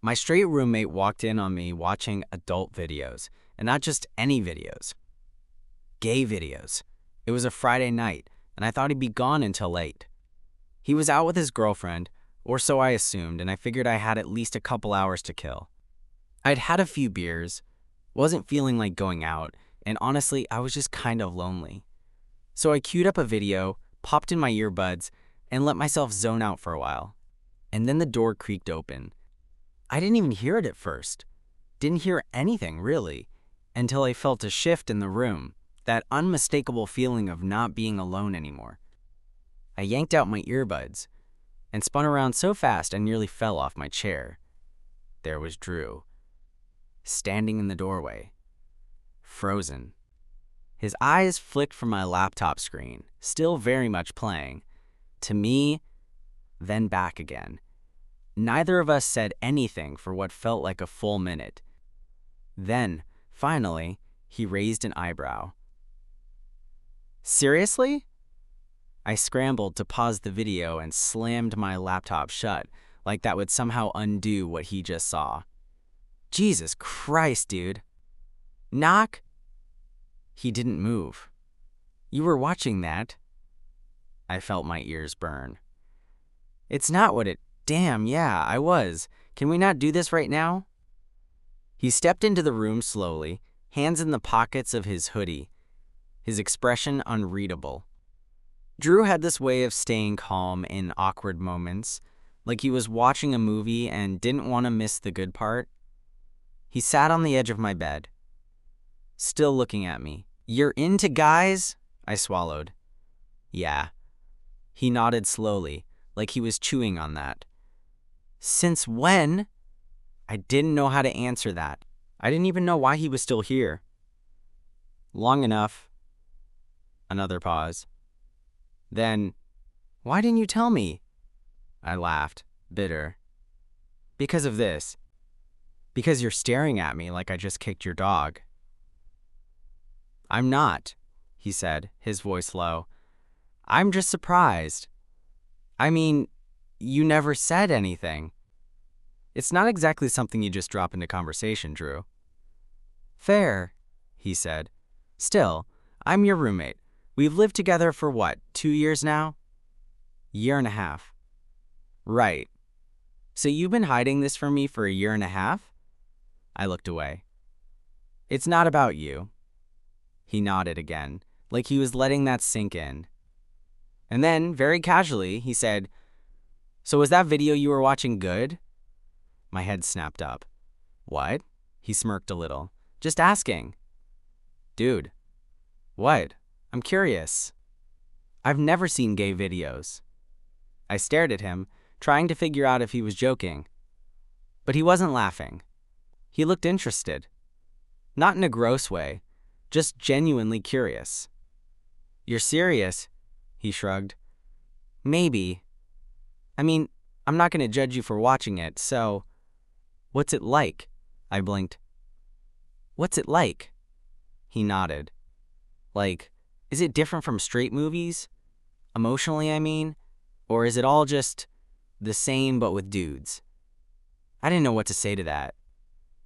My straight roommate walked in on me watching adult videos, and not just any videos, gay videos. It was a Friday night, and I thought he'd be gone until late. He was out with his girlfriend, or so I assumed, and I figured I had at least a couple hours to kill. I'd had a few beers, wasn't feeling like going out, and honestly, I was just kind of lonely. So I queued up a video, popped in my earbuds, and let myself zone out for a while. And then the door creaked open. I didn't even hear it at first. Didn't hear anything, really, until I felt a shift in the room, that unmistakable feeling of not being alone anymore. I yanked out my earbuds and spun around so fast I nearly fell off my chair. There was Drew, standing in the doorway, frozen. His eyes flicked from my laptop screen, still very much playing, to me, then back again. Neither of us said anything for what felt like a full minute. Then, finally, he raised an eyebrow. Seriously? I scrambled to pause the video and slammed my laptop shut, like that would somehow undo what he just saw. Jesus Christ, dude. Knock? He didn't move. You were watching that? I felt my ears burn. It's not what it... Damn, yeah, I was. Can we not do this right now? He stepped into the room slowly, hands in the pockets of his hoodie, his expression unreadable. Drew had this way of staying calm in awkward moments, like he was watching a movie and didn't want to miss the good part. He sat on the edge of my bed, still looking at me. You're into guys? I swallowed. Yeah. He nodded slowly, like he was chewing on that. Since when? I didn't know how to answer that. I didn't even know why he was still here. Long enough. Another pause. Then, why didn't you tell me? I laughed, bitter. Because of this. Because you're staring at me like I just kicked your dog. I'm not, he said, his voice low. I'm just surprised. I mean, you never said anything. It's not exactly something you just drop into conversation, Drew. Fair, he said. Still, I'm your roommate. We've lived together for what, 2 years now? Year and a half. Right. So you've been hiding this from me for a year and a half? I looked away. It's not about you. He nodded again, like he was letting that sink in. And then, very casually, he said, So was that video you were watching good? My head snapped up. What? He smirked a little. Just asking. Dude. What? I'm curious. I've never seen gay videos. I stared at him, trying to figure out if he was joking. But he wasn't laughing. He looked interested. Not in a gross way, just genuinely curious. You're serious? He shrugged. Maybe. I mean, I'm not going to judge you for watching it, so... What's it like? I blinked. What's it like? He nodded. Like, is it different from straight movies? Emotionally, I mean? Or is it all just the same but with dudes? I didn't know what to say to that.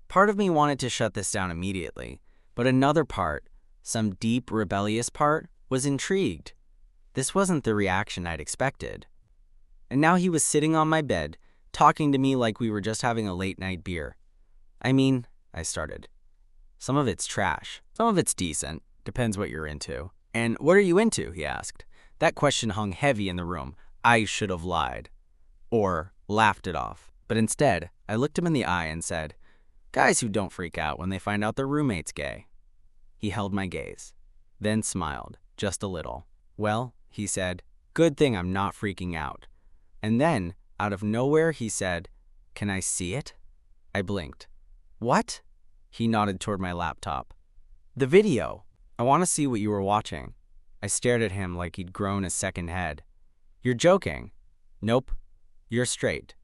Part of me wanted to shut this down immediately, but another part, some deep, rebellious part, was intrigued. This wasn't the reaction I'd expected. And now he was sitting on my bed, talking to me like we were just having a late-night beer. I mean, I started. Some of it's trash. Some of it's decent. Depends what you're into. And what are you into? He asked. That question hung heavy in the room. I should have lied. Or laughed it off. But instead, I looked him in the eye and said, Guys who don't freak out when they find out their roommate's gay. He held my gaze, then smiled, just a little. Well, he said, good thing I'm not freaking out. And then, out of nowhere, he said, Can I see it? I blinked. What? He nodded toward my laptop. The video. I want to see what you were watching. I stared at him like he'd grown a second head. You're joking. Nope. You're straight.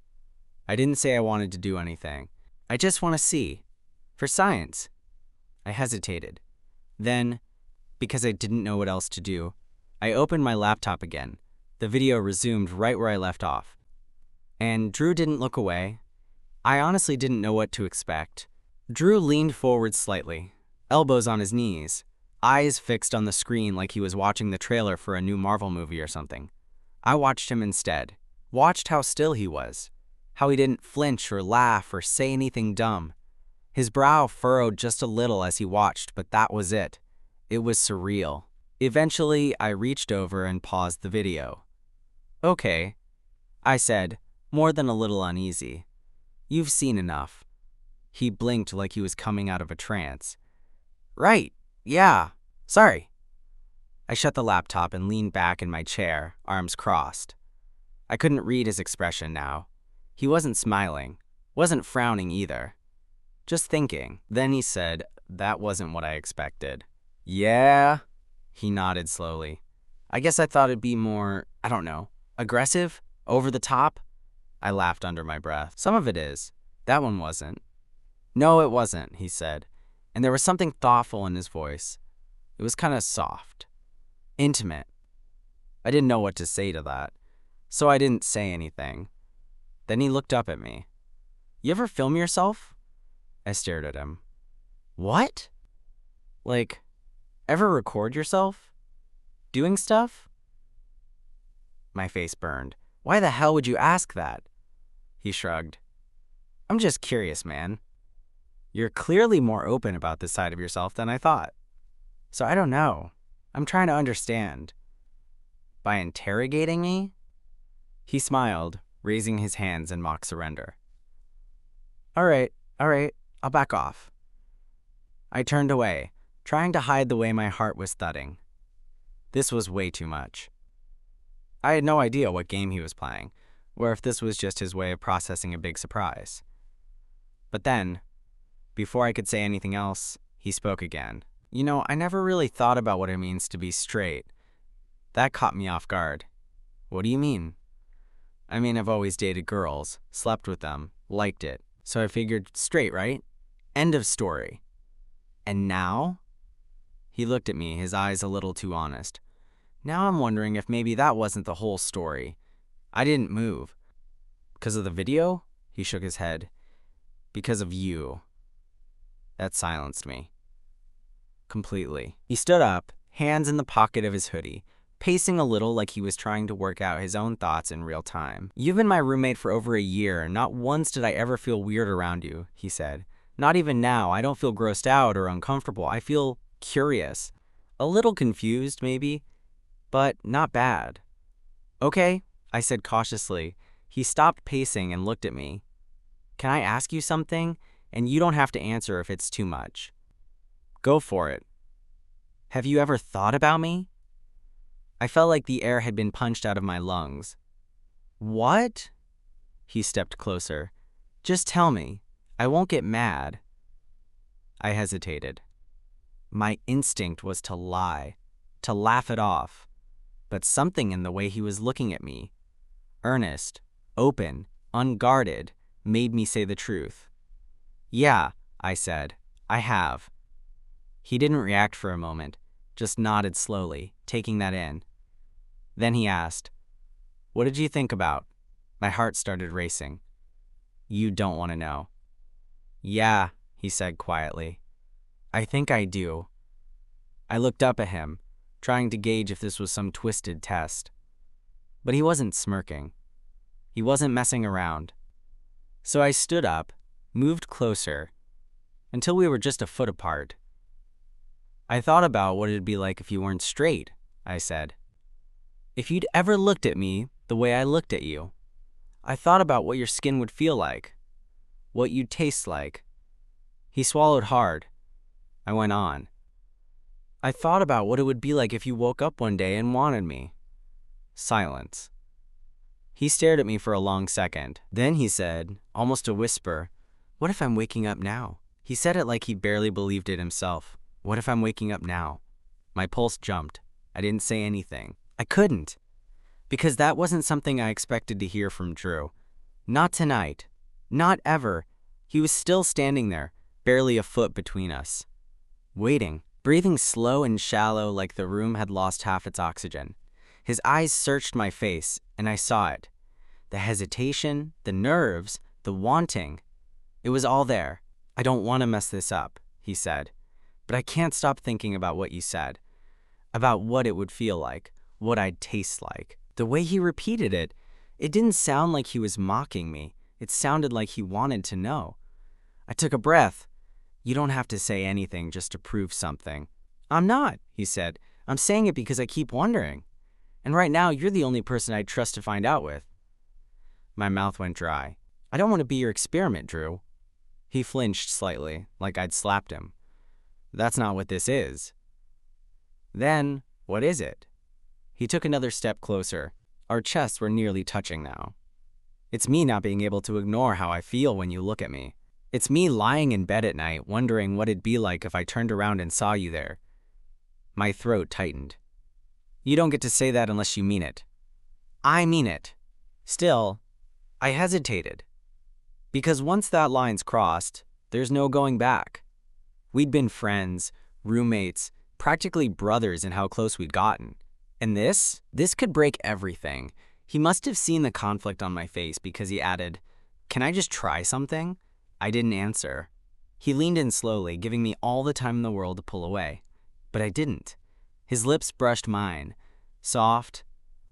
I didn't say I wanted to do anything. I just want to see. For science. I hesitated. Then, because I didn't know what else to do, I opened my laptop again. The video resumed right where I left off. And Drew didn't look away. I honestly didn't know what to expect. Drew leaned forward slightly, elbows on his knees, eyes fixed on the screen like he was watching the trailer for a new Marvel movie or something. I watched him instead, watched how still he was, how he didn't flinch or laugh or say anything dumb. His brow furrowed just a little as he watched, but that was it. It was surreal. Eventually, I reached over and paused the video. "Okay," I said, more than a little uneasy. "You've seen enough." He blinked like he was coming out of a trance. "Right, yeah, sorry." I shut the laptop and leaned back in my chair, arms crossed. I couldn't read his expression now. He wasn't smiling, wasn't frowning either. Just thinking. Then he said, "That wasn't what I expected." "Yeah?" He nodded slowly. "I guess I thought it'd be more, I don't know, aggressive? Over the top?" I laughed under my breath. "Some of it is. That one wasn't." "No, it wasn't," he said, and there was something thoughtful in his voice. It was kind of soft. Intimate. I didn't know what to say to that, so I didn't say anything. Then he looked up at me. "You ever film yourself?" I stared at him. "What?" "Like, ever record yourself? Doing stuff?" My face burned. "Why the hell would you ask that?" He shrugged. "I'm just curious, man. You're clearly more open about this side of yourself than I thought. So I don't know. I'm trying to understand." "By interrogating me?" He smiled, raising his hands in mock surrender. All right, I'll back off." I turned away, trying to hide the way my heart was thudding. This was way too much. I had no idea what game he was playing, or if this was just his way of processing a big surprise. But then, before I could say anything else, he spoke again. "You know, I never really thought about what it means to be straight." That caught me off guard. "What do you mean?" "I mean, I've always dated girls, slept with them, liked it. So I figured straight, right? End of story." "And now?" He looked at me, his eyes a little too honest. "Now I'm wondering if maybe that wasn't the whole story. I didn't move." "Because of the video?" He shook his head. "Because of you." That silenced me. Completely. He stood up, hands in the pocket of his hoodie, pacing a little like he was trying to work out his own thoughts in real time. "You've been my roommate for over a year, and not once did I ever feel weird around you," he said. "Not even now. I don't feel grossed out or uncomfortable. I feel curious. A little confused, maybe, but not bad." "Okay," I said cautiously. He stopped pacing and looked at me. "Can I ask you something? And you don't have to answer if it's too much." "Go for it." "Have you ever thought about me?" I felt like the air had been punched out of my lungs. "What?" He stepped closer. "Just tell me. I won't get mad." I hesitated. My instinct was to lie, to laugh it off. But something in the way he was looking at me, earnest, open, unguarded, made me say the truth. "Yeah," I said, "I have." He didn't react for a moment, just nodded slowly, taking that in. Then he asked, "What did you think about?" My heart started racing. "You don't want to know." "Yeah," he said quietly. "I think I do." I looked up at him, trying to gauge if this was some twisted test. But he wasn't smirking. He wasn't messing around. So I stood up, moved closer, until we were just a foot apart. "I thought about what it'd be like if you weren't straight," I said. "If you'd ever looked at me the way I looked at you. I thought about what your skin would feel like, what you'd taste like." He swallowed hard. I went on. "I thought about what it would be like if you woke up one day and wanted me." Silence. He stared at me for a long second. Then he said, almost a whisper, "What if I'm waking up now?" He said it like he barely believed it himself. "What if I'm waking up now?" My pulse jumped. I didn't say anything. I couldn't. Because that wasn't something I expected to hear from Drew. Not tonight. Not ever. He was still standing there, barely a foot between us. Waiting, breathing slow and shallow like the room had lost half its oxygen. His eyes searched my face, and I saw it. The hesitation, the nerves, the wanting. It was all there. I don't want to mess this up, he said. But I can't stop thinking about what you said. About what it would feel like, what I'd taste like. The way he repeated it, it didn't sound like he was mocking me. It sounded like he wanted to know. I took a breath. You don't have to say anything just to prove something. I'm not, he said. I'm saying it because I keep wondering. And right now, you're the only person I'd trust to find out with. My mouth went dry. I don't want to be your experiment, Drew. He flinched slightly, like I'd slapped him. That's not what this is. Then, what is it? He took another step closer. Our chests were nearly touching now. It's me not being able to ignore how I feel when you look at me. It's me lying in bed at night, wondering what it'd be like if I turned around and saw you there. My throat tightened. You don't get to say that unless you mean it. I mean it. Still, I hesitated. Because once that line's crossed, there's no going back. We'd been friends, roommates, practically brothers in how close we'd gotten. And this could break everything. He must have seen the conflict on my face because he added, "Can I just try something?" I didn't answer. He leaned in slowly, giving me all the time in the world to pull away. But I didn't. His lips brushed mine, soft,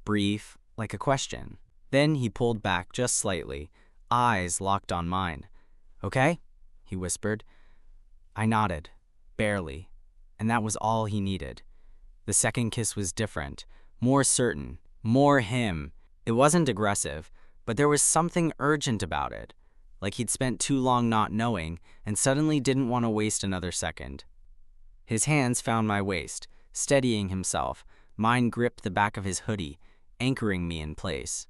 brief, like a question. Then he pulled back just slightly, eyes locked on mine. "Okay?" he whispered. I nodded, barely, and that was all he needed. The second kiss was different, more certain, more him. It wasn't aggressive, but there was something urgent about it, like he'd spent too long not knowing and suddenly didn't want to waste another second. His hands found my waist, steadying himself. Mine gripped the back of his hoodie, anchoring me in place.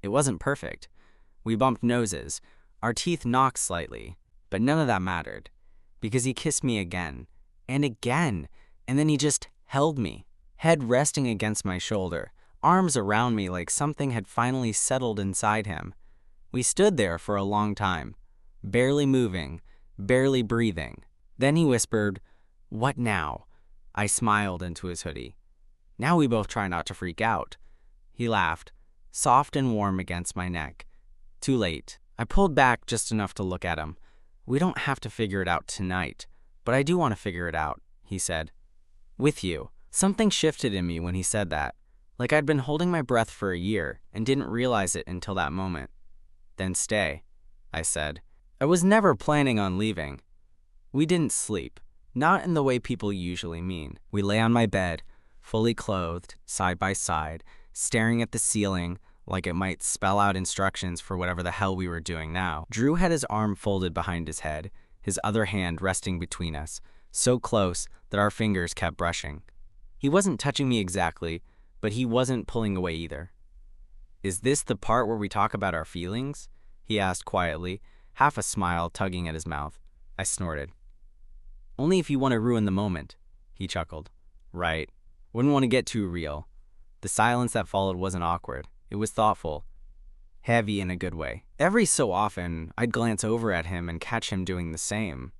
It wasn't perfect. We bumped noses. Our teeth knocked slightly, but none of that mattered, because he kissed me again, and then he just held me, head resting against my shoulder, arms around me like something had finally settled inside him. We stood there for a long time, barely moving, barely breathing. Then he whispered, "What now?" I smiled into his hoodie. Now we both try not to freak out. He laughed, soft and warm against my neck. Too late. I pulled back just enough to look at him. "We don't have to figure it out tonight, but I do want to figure it out," he said. "With you." Something shifted in me when he said that, like I'd been holding my breath for a year and didn't realize it until that moment. "Then stay," I said. I was never planning on leaving. We didn't sleep, not in the way people usually mean. We lay on my bed, fully clothed, side by side, staring at the ceiling like it might spell out instructions for whatever the hell we were doing now. Drew had his arm folded behind his head, his other hand resting between us, so close that our fingers kept brushing. He wasn't touching me exactly, but he wasn't pulling away either. "Is this the part where we talk about our feelings?" he asked quietly, half a smile tugging at his mouth. I snorted. "Only if you want to ruin the moment," he chuckled. "Right. Wouldn't want to get too real." The silence that followed wasn't awkward. It was thoughtful. Heavy in a good way. Every so often, I'd glance over at him and catch him doing the same.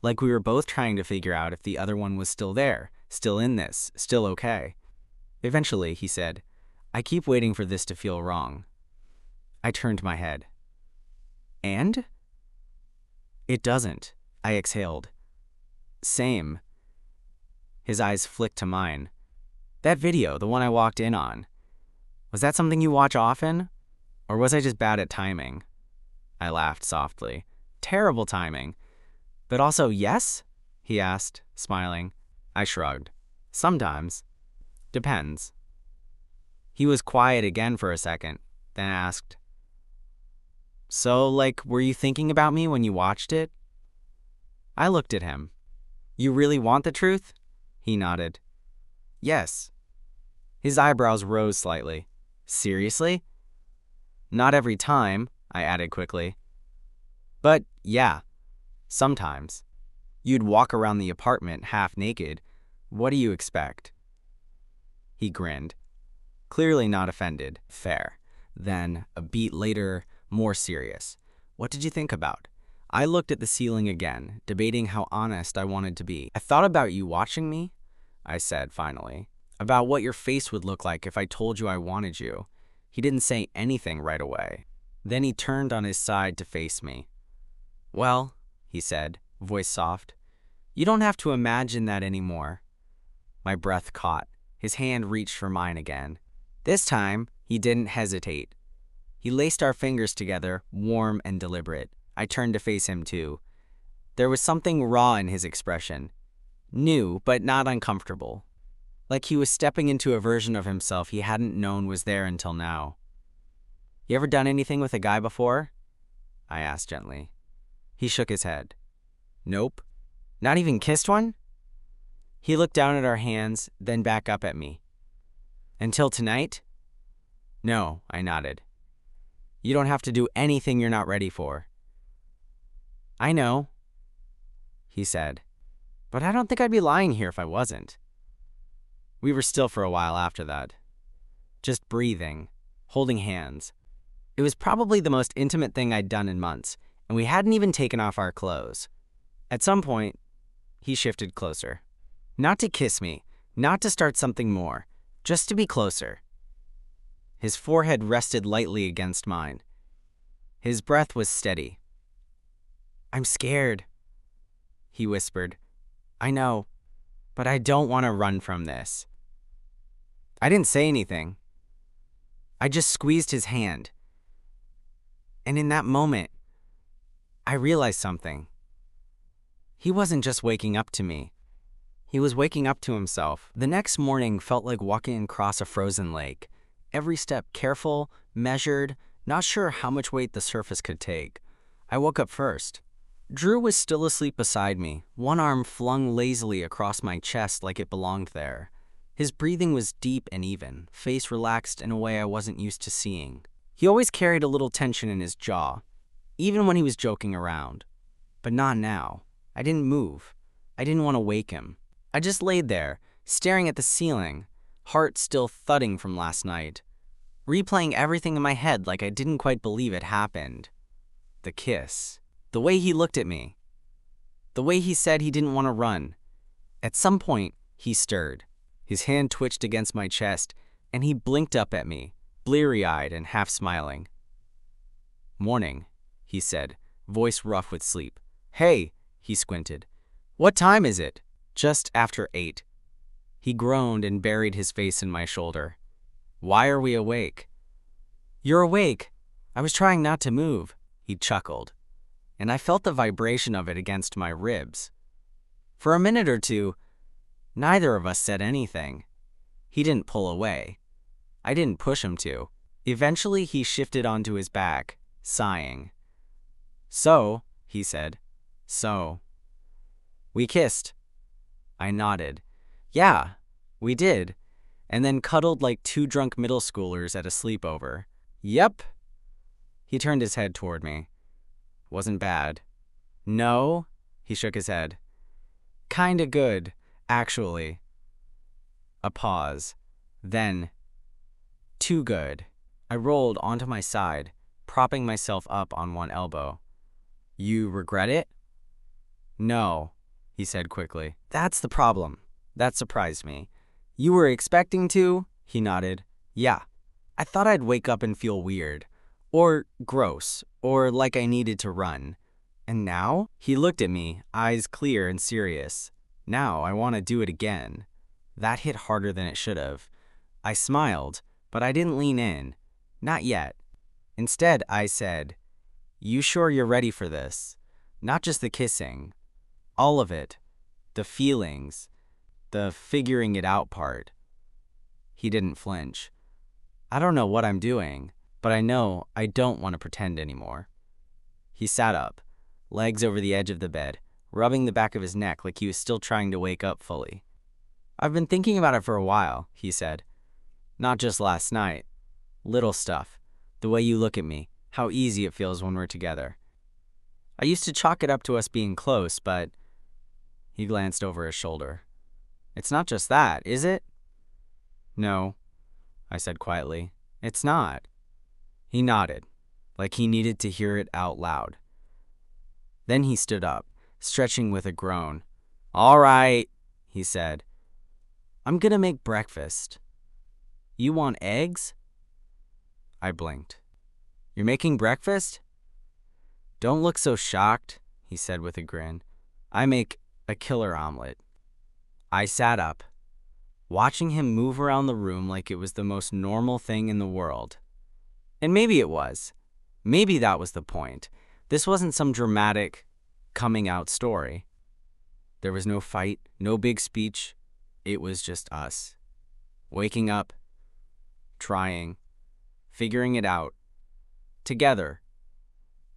Like we were both trying to figure out if the other one was still there, still in this, still okay. Eventually, he said, "I keep waiting for this to feel wrong." I turned my head. "And?" "It doesn't," I exhaled. "Same." His eyes flicked to mine. "That video, the one I walked in on, was that something you watch often? Or was I just bad at timing?" I laughed softly. "Terrible timing. But also yes?" he asked, smiling. I shrugged. "Sometimes. Depends." He was quiet again for a second, then asked, "So, were you thinking about me when you watched it?" I looked at him. "You really want the truth?" He nodded. "Yes." His eyebrows rose slightly. "Seriously?" "Not every time," I added quickly. "But, yeah, sometimes. You'd walk around the apartment half naked. What do you expect?" He grinned, clearly not offended. Fair. Then, a beat later, more serious. "What did you think about?" I looked at the ceiling again, debating how honest I wanted to be. "I thought about you watching me," I said finally. "About what your face would look like if I told you I wanted you." He didn't say anything right away. Then he turned on his side to face me. Well, he said, voice soft, you don't have to imagine that anymore. My breath caught. His hand reached for mine again. This time, he didn't hesitate. He laced our fingers together, warm and deliberate. I turned to face him too. There was something raw in his expression. New, but not uncomfortable. Like he was stepping into a version of himself he hadn't known was there until now. You ever done anything with a guy before? I asked gently. He shook his head. Nope. Not even kissed one? He looked down at our hands, then back up at me. Until tonight? No, I nodded. You don't have to do anything you're not ready for. I know, he said, but I don't think I'd be lying here if I wasn't. We were still for a while after that. Just breathing, holding hands. It was probably the most intimate thing I'd done in months, and we hadn't even taken off our clothes. At some point, he shifted closer. Not to kiss me, not to start something more, just to be closer. His forehead rested lightly against mine. His breath was steady. I'm scared, he whispered. I know, but I don't want to run from this. I didn't say anything. I just squeezed his hand. And in that moment, I realized something. He wasn't just waking up to me. He was waking up to himself. The next morning felt like walking across a frozen lake. Every step careful, measured, not sure how much weight the surface could take. I woke up first. Drew was still asleep beside me, one arm flung lazily across my chest like it belonged there. His breathing was deep and even, face relaxed in a way I wasn't used to seeing. He always carried a little tension in his jaw, even when he was joking around. But not now. I didn't move. I didn't want to wake him. I just laid there, staring at the ceiling, heart still thudding from last night, replaying everything in my head like I didn't quite believe it happened. The kiss. The way he looked at me. The way he said he didn't want to run. At some point, he stirred. His hand twitched against my chest, and he blinked up at me, bleary-eyed and half-smiling. Morning, he said, voice rough with sleep. Hey, he squinted. What time is it? Just after 8. He groaned and buried his face in my shoulder. Why are we awake? You're awake. I was trying not to move, he chuckled, and I felt the vibration of it against my ribs. For a minute or two, neither of us said anything. He didn't pull away. I didn't push him to. Eventually, he shifted onto his back, sighing. So, he said, so. We kissed. I nodded. Yeah, we did. And then cuddled like two drunk middle schoolers at a sleepover. Yep. He turned his head toward me. Wasn't bad. No, he shook his head. Kinda good, actually. A pause. Then, too good. I rolled onto my side, propping myself up on one elbow. You regret it? No, he said quickly. That's the problem. That surprised me. You were expecting to? He nodded. Yeah. I thought I'd wake up and feel weird. Or gross. Or like I needed to run. And now? He looked at me, eyes clear and serious. Now I want to do it again. That hit harder than it should have. I smiled, but I didn't lean in. Not yet. Instead, I said, You sure you're ready for this? Not just the kissing. All of it. The feelings. The figuring it out part. He didn't flinch. I don't know what I'm doing, but I know I don't want to pretend anymore. He sat up, legs over the edge of the bed, rubbing the back of his neck like he was still trying to wake up fully. I've been thinking about it for a while, he said. Not just last night. Little stuff. The way you look at me. How easy it feels when we're together. I used to chalk it up to us being close, but... He glanced over his shoulder. It's not just that, is it? No, I said quietly. It's not. He nodded, like he needed to hear it out loud. Then he stood up, stretching with a groan. All right, he said. I'm gonna make breakfast. You want eggs? I blinked. You're making breakfast? Don't look so shocked, he said with a grin. I make a killer omelet. I sat up, watching him move around the room like it was the most normal thing in the world. And maybe it was. Maybe that was the point. This wasn't some dramatic coming out story. There was no fight, no big speech. It was just us. Waking up, trying, figuring it out. Together.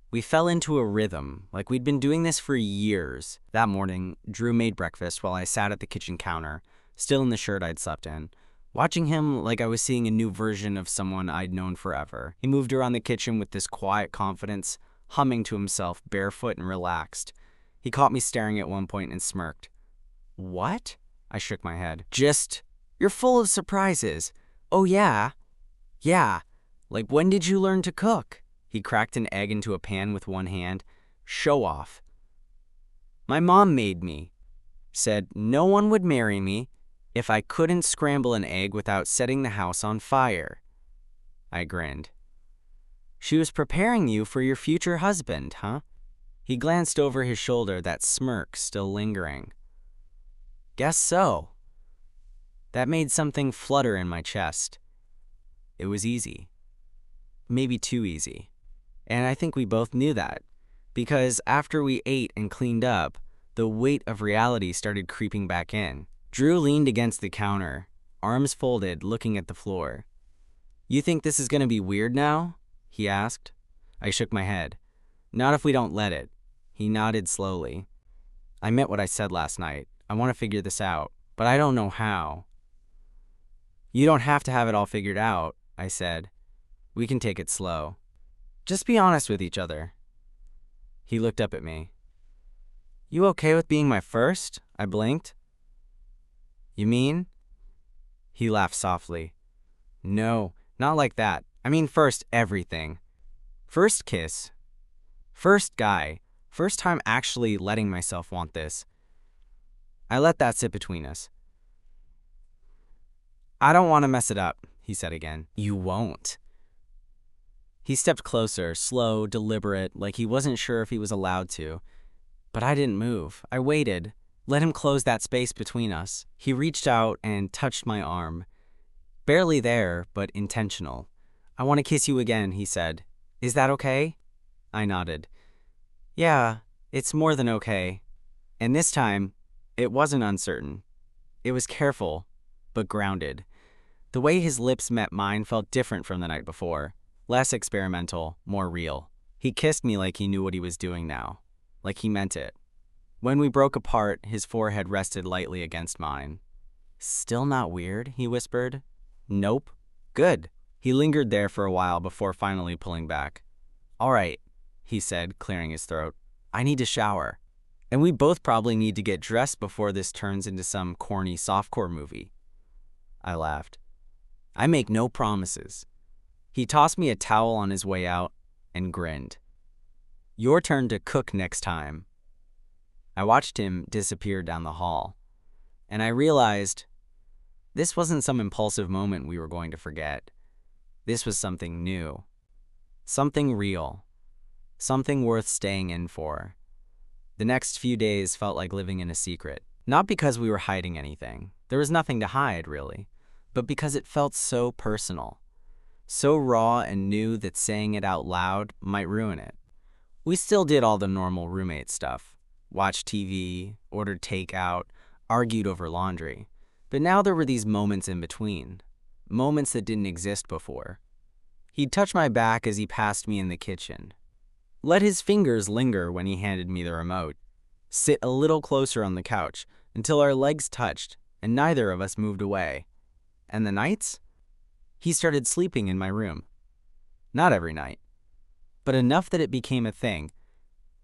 We fell into a rhythm, like we'd been doing this for years. That morning, Drew made breakfast while I sat at the kitchen counter, still in the shirt I'd slept in, watching him like I was seeing a new version of someone I'd known forever. He moved around the kitchen with this quiet confidence, humming to himself, barefoot and relaxed. He caught me staring at one point and smirked. What? I shook my head. Just, you're full of surprises. Oh yeah? Yeah. Like when did you learn to cook? He cracked an egg into a pan with one hand. Show off. My mom made me. Said no one would marry me if I couldn't scramble an egg without setting the house on fire. I grinned. She was preparing you for your future husband, huh? He glanced over his shoulder, that smirk still lingering. Guess so. That made something flutter in my chest. It was easy. Maybe too easy. And I think we both knew that, because after we ate and cleaned up, the weight of reality started creeping back in. Drew leaned against the counter, arms folded, looking at the floor. You think this is going to be weird now? He asked. I shook my head. Not if we don't let it. He nodded slowly. I meant what I said last night. I want to figure this out, but I don't know how. You don't have to have it all figured out, I said. We can take it slow. Just be honest with each other. He looked up at me. You okay with being my first? I blinked. You mean? He laughed softly. No, not like that. I mean first everything. First kiss. First guy. First time actually letting myself want this. I let that sit between us. I don't want to mess it up, he said again. You won't. He stepped closer, slow, deliberate, like he wasn't sure if he was allowed to. But I didn't move. I waited, let him close that space between us. He reached out and touched my arm. Barely there, but intentional. I want to kiss you again, he said. Is that okay? I nodded. Yeah, it's more than okay. And this time, it wasn't uncertain. It was careful, but grounded. The way his lips met mine felt different from the night before. Less experimental, more real. He kissed me like he knew what he was doing now, like he meant it. When we broke apart, his forehead rested lightly against mine. Still not weird, he whispered. Nope. Good. He lingered there for a while before finally pulling back. All right, he said, clearing his throat. I need to shower. And we both probably need to get dressed before this turns into some corny softcore movie. I laughed. I make no promises. He tossed me a towel on his way out and grinned. Your turn to cook next time. I watched him disappear down the hall, and I realized this wasn't some impulsive moment we were going to forget. This was something new, something real, something worth staying in for. The next few days felt like living in a secret, not because we were hiding anything. There was nothing to hide, really, but because it felt so personal. So raw and new that saying it out loud might ruin it. We still did all the normal roommate stuff. Watched TV, ordered takeout, argued over laundry. But now there were these moments in between. Moments that didn't exist before. He'd touch my back as he passed me in the kitchen. Let his fingers linger when he handed me the remote. Sit a little closer on the couch until our legs touched and neither of us moved away. And the nights? He started sleeping in my room. Not every night, but enough that it became a thing.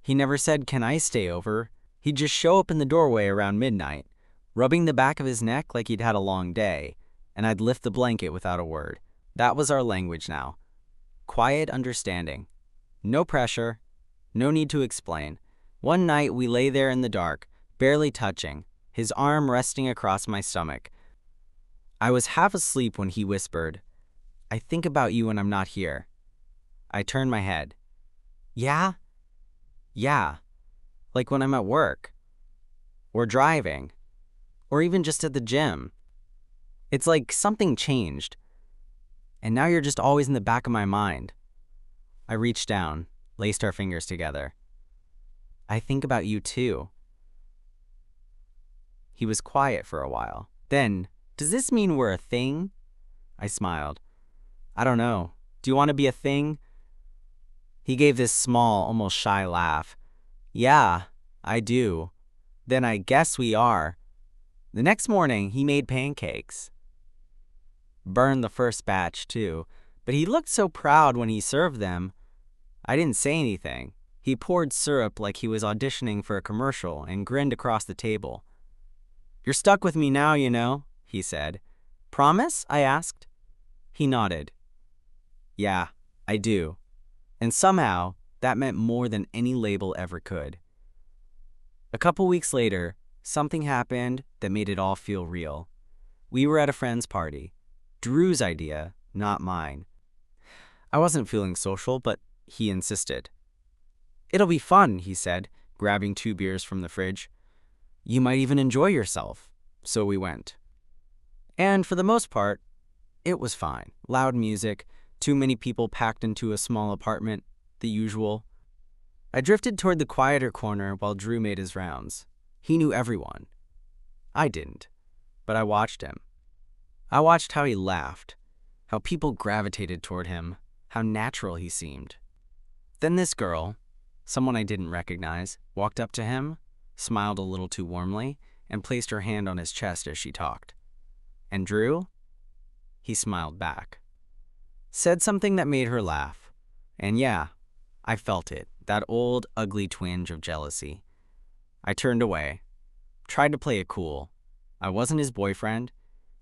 He never said, "Can I stay over?" He'd just show up in the doorway around midnight, rubbing the back of his neck like he'd had a long day, and I'd lift the blanket without a word. That was our language now. Quiet understanding. No pressure. No need to explain. One night we lay there in the dark, barely touching, his arm resting across my stomach. I was half asleep when he whispered, "I think about you when I'm not here." I turned my head. Yeah? Yeah. Like when I'm at work, or driving, or even just at the gym. It's like something changed, and now you're just always in the back of my mind. I reached down, laced our fingers together. I think about you too. He was quiet for a while. Then, does this mean we're a thing? I smiled. I don't know. Do you want to be a thing? He gave this small, almost shy laugh. Yeah, I do. Then I guess we are. The next morning, he made pancakes. Burned the first batch, too, but he looked so proud when he served them. I didn't say anything. He poured syrup like he was auditioning for a commercial and grinned across the table. You're stuck with me now, you know, he said. Promise? I asked. He nodded. Yeah, I do. And somehow, that meant more than any label ever could. A couple weeks later, something happened that made it all feel real. We were at a friend's party. Drew's idea, not mine. I wasn't feeling social, but he insisted. It'll be fun, he said, grabbing 2 beers from the fridge. You might even enjoy yourself. So we went. And for the most part, it was fine. Loud music, too many people packed into a small apartment, the usual. I drifted toward the quieter corner while Drew made his rounds. He knew everyone. I didn't, but I watched him. I watched how he laughed, how people gravitated toward him, how natural he seemed. Then this girl, someone I didn't recognize, walked up to him, smiled a little too warmly, and placed her hand on his chest as she talked. And Drew? He smiled back. Said something that made her laugh. And yeah, I felt it, that old, ugly twinge of jealousy. I turned away, tried to play it cool. I wasn't his boyfriend,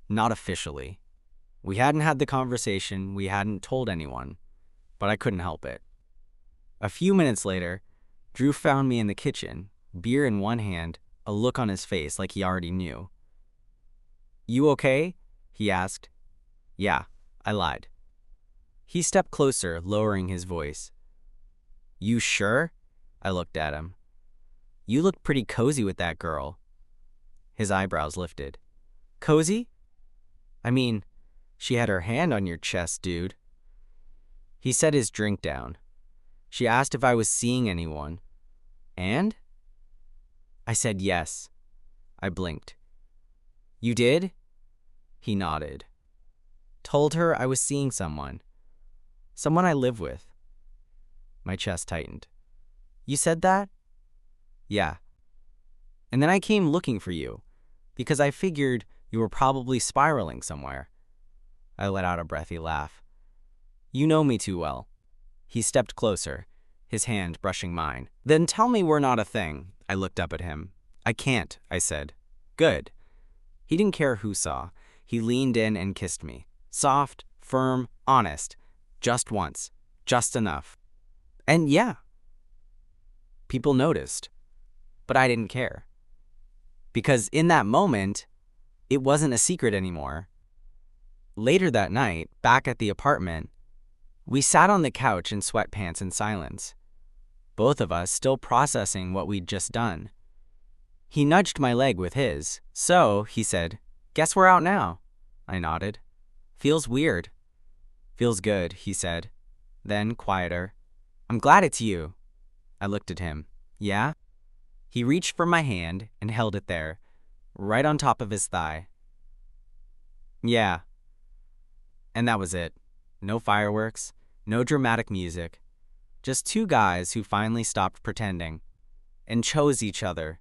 not officially. We hadn't had the conversation, we hadn't told anyone, but I couldn't help it. A few minutes later, Drew found me in the kitchen, beer in one hand, a look on his face like he already knew. You okay? He asked. Yeah, I lied. He stepped closer, lowering his voice. You sure? I looked at him. You look pretty cozy with that girl. His eyebrows lifted. Cozy? I mean, she had her hand on your chest, dude. He set his drink down. She asked if I was seeing anyone. And? I said yes. I blinked. You did? He nodded. Told her I was seeing someone. Someone I live with. My chest tightened. You said that? Yeah. And then I came looking for you, because I figured you were probably spiraling somewhere. I let out a breathy laugh. You know me too well. He stepped closer, his hand brushing mine. Then tell me we're not a thing. I looked up at him. I can't, I said. Good. He didn't care who saw. He leaned in and kissed me. Soft, firm, honest. Just once. Just enough. And yeah. People noticed. But I didn't care. Because in that moment, it wasn't a secret anymore. Later that night, back at the apartment, we sat on the couch in sweatpants in silence, both of us still processing what we'd just done. He nudged my leg with his. So, he said, guess we're out now. I nodded. Feels weird. Feels good, he said. Then, quieter. I'm glad it's you. I looked at him. Yeah? He reached for my hand and held it there, right on top of his thigh. Yeah. And that was it. No fireworks, no dramatic music. Just 2 guys who finally stopped pretending and chose each other